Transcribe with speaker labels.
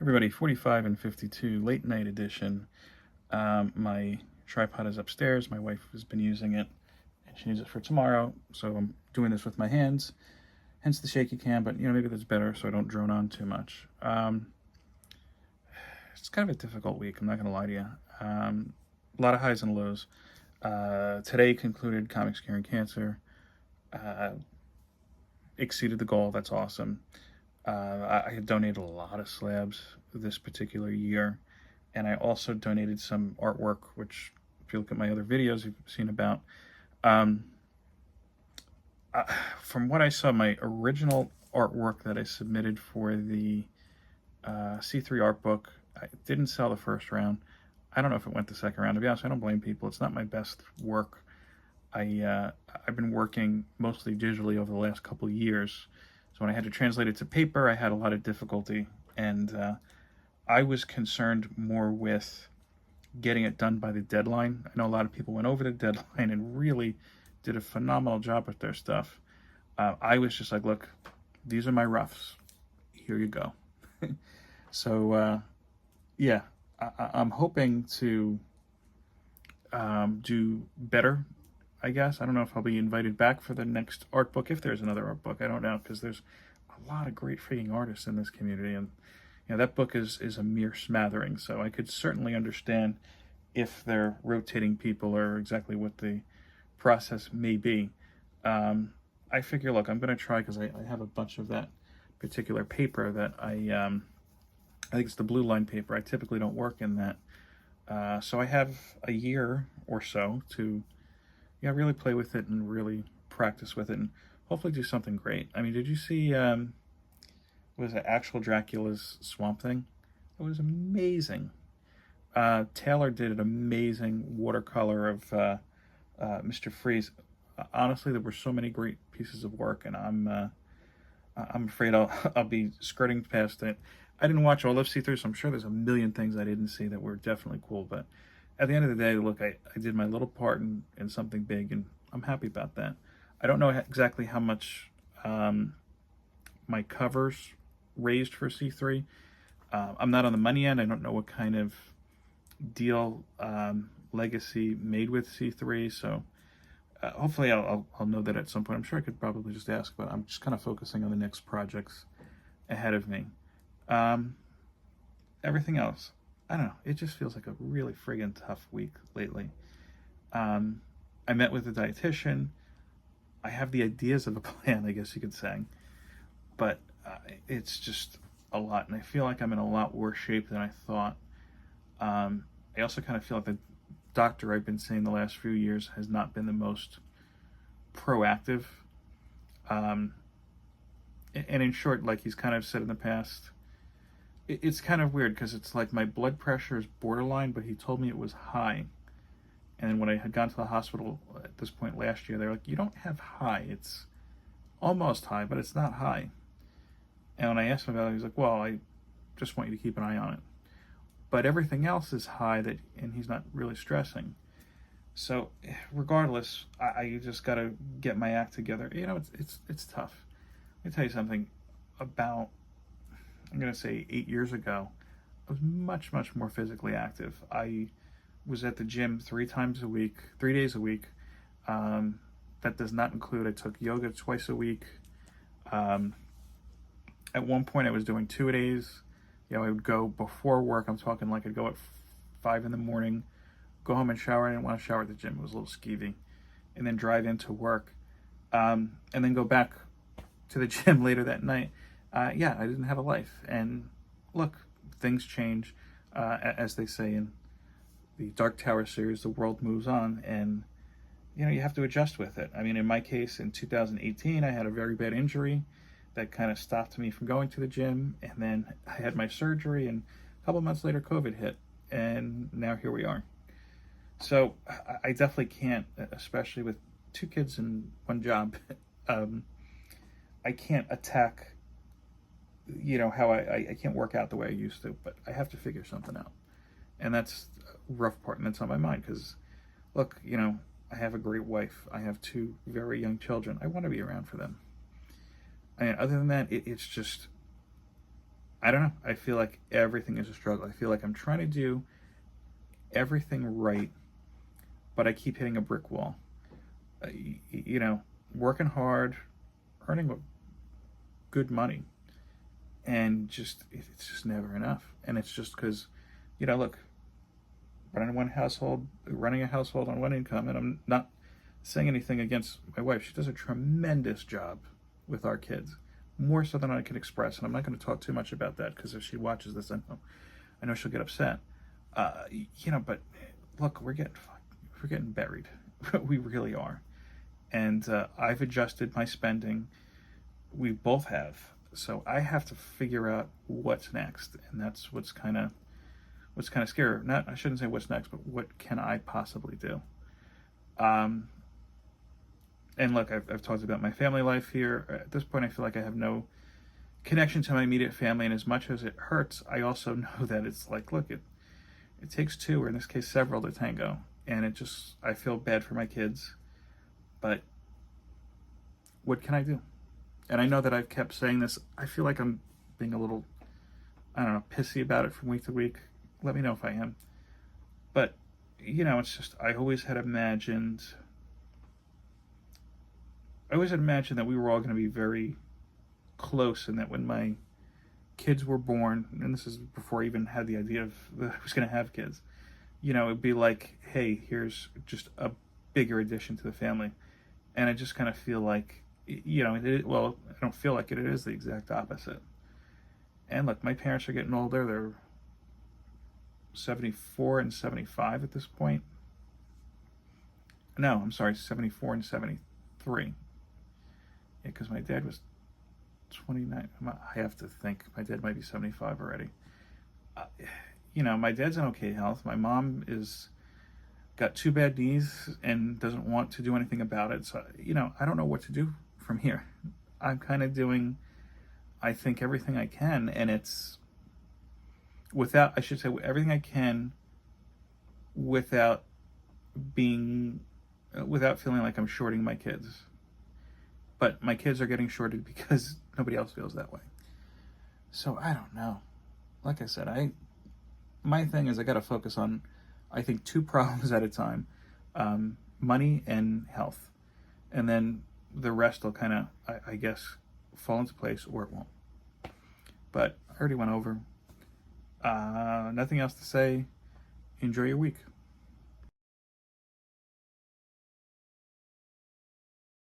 Speaker 1: Everybody, 45 and 52, late night edition. My tripod is upstairs. My wife has been using it, and she needs it for tomorrow. So I'm doing this with my hands, hence the shaky cam. But maybe that's better, so I don't drone on too much. It's kind of a difficult week. I'm not gonna lie to you. A lot of highs and lows. Today concluded Comics Curing Cancer. Uh, Exceeded the goal. That's awesome. I had donated a lot of slabs this particular year, and I also donated some artwork, which, if you look at my other videos, you've seen about. Um, from what I saw, my original artwork that I submitted for the C3 art book, I didn't sell the first round. I don't know if it went the second round. To be honest, I don't blame people. It's not my best work. I've been working mostly digitally over the last couple of years. So when I had to translate it to paper, I had a lot of difficulty, and I was concerned more with getting it done by the deadline. I know a lot of people went over the deadline and really did a phenomenal job with their stuff. I was just like, look, these are my roughs. Here you go. So, yeah, I'm hoping to do better, I guess. I don't know if I'll be invited back for the next art book, if there's another art book. I don't know, because there's a lot of great freaking artists in this community, and that book is a mere smattering. So I could certainly understand if they're rotating people or exactly what the process may be. I figure, look, I'm going to try, because I have a bunch of that particular paper that I think it's the blue line paper. I typically don't work in that. So I have a year or so to really play with it and really practice with it and hopefully do something great. I mean, did you see, was it Actual Dracula's Swamp Thing? It was amazing. Taylor did an amazing watercolor of Mr. Freeze. Honestly, there were so many great pieces of work, and I'm afraid I'll be skirting past it. I didn't watch all of C3, so I'm sure there's a million things I didn't see that were definitely cool. But at the end of the day, look, I did my little part in something big, and I'm happy about that. I don't know exactly how much my covers raised for C3. I'm not on the money end. I don't know what kind of deal Legacy made with C3, so hopefully I'll know that at some point. I'm sure I could probably just ask, but I'm just kind of focusing on the next projects ahead of me. Everything else, I don't know. It just feels like a really friggin' tough week lately. I met with a dietitian. I have the ideas of a plan, I guess you could say, but it's just a lot, and I feel like I'm in a lot worse shape than I thought. I also kind of feel like the doctor I've been seeing the last few years has not been the most proactive. And in short, like he's kind of said in the past, it's kind of weird, because it's like my blood pressure is borderline, but he told me it was high. And when I had gone to the hospital at this point last year, they were like, you don't have high. It's almost high, but it's not high. And when I asked him about it, he was like, well, I just want you to keep an eye on it. But everything else is high, and he's not really stressing. So regardless, I just got to get my act together. It's tough. Let me tell you something. About, I'm going to say 8 years ago, I was much, much more physically active. I was at the gym 3 days a week. That does not include, I took yoga twice a week. At one point I was doing 2 days. I would go before work. I'm talking like I'd go at 5 in the morning, go home and shower. I didn't want to shower at the gym. It was a little skeevy. And then drive into work. And then go back to the gym later that night. I didn't have a life. And look, things change. As they say in the Dark Tower series, the world moves on. And, you have to adjust with it. I mean, in my case, in 2018, I had a very bad injury that kind of stopped me from going to the gym, and then I had my surgery, and a couple months later COVID hit, and now here we are. So I definitely can't, especially with 2 kids and 1 job, I can't attack, how I can't work out the way I used to, but I have to figure something out. And that's a rough part, and that's on my mind, because look, I have a great wife. I have 2 very young children. I want to be around for them. And other than that, it's just, I don't know. I feel like everything is a struggle. I feel like I'm trying to do everything right, but I keep hitting a brick wall. You know, working hard, earning good money, and just it's just never enough. And it's just because, you know, look, running a household on one income, and I'm not saying anything against my wife. She does a tremendous job with our kids, more so than I can express. And I'm not going to talk too much about that because if she watches this, I know she'll get upset. You know, but look, we're getting buried. We really are. And I've adjusted my spending. We both have. So I have to figure out what's next, and that's what's kind of scary. Not, I shouldn't say what's next, but what can I possibly do? Um, and look, I've talked about my family life here. At this point, I feel like I have no connection to my immediate family, and as much as it hurts, I also know that it's like, look, it takes two, or in this case, several to tango, and I feel bad for my kids, but what can I do? And I know that I've kept saying this. I feel like I'm being a little, I don't know, pissy about it from week to week. Let me know if I am. But, you know, it's just, I always had imagined that we were all going to be very close, and that when my kids were born, and this is before I even had the idea of that I was going to have kids, you know, it'd be like, hey, here's just a bigger addition to the family. And I just kind of feel like, you know, well, I don't feel like it is the exact opposite. And look, my parents are getting older. They're 74 and 75 at this point. No, I'm sorry, 74 and 73. Yeah, because my dad was 29. I have to think. My dad might be 75 already. You know, my dad's in okay health. My mom is got two bad knees and doesn't want to do anything about it. So, you know, I don't know what to do from here. I'm kind of doing, I think, everything I can, and it's I should say, everything I can without feeling like I'm shorting my kids. But my kids are getting shorted because nobody else feels that way. So I don't know. Like I said, my thing is I got to focus on, I think, two problems at a time, money and health. And then the rest will kind of, I guess, fall into place, or it won't. But I already went over. Nothing else to say. Enjoy your week.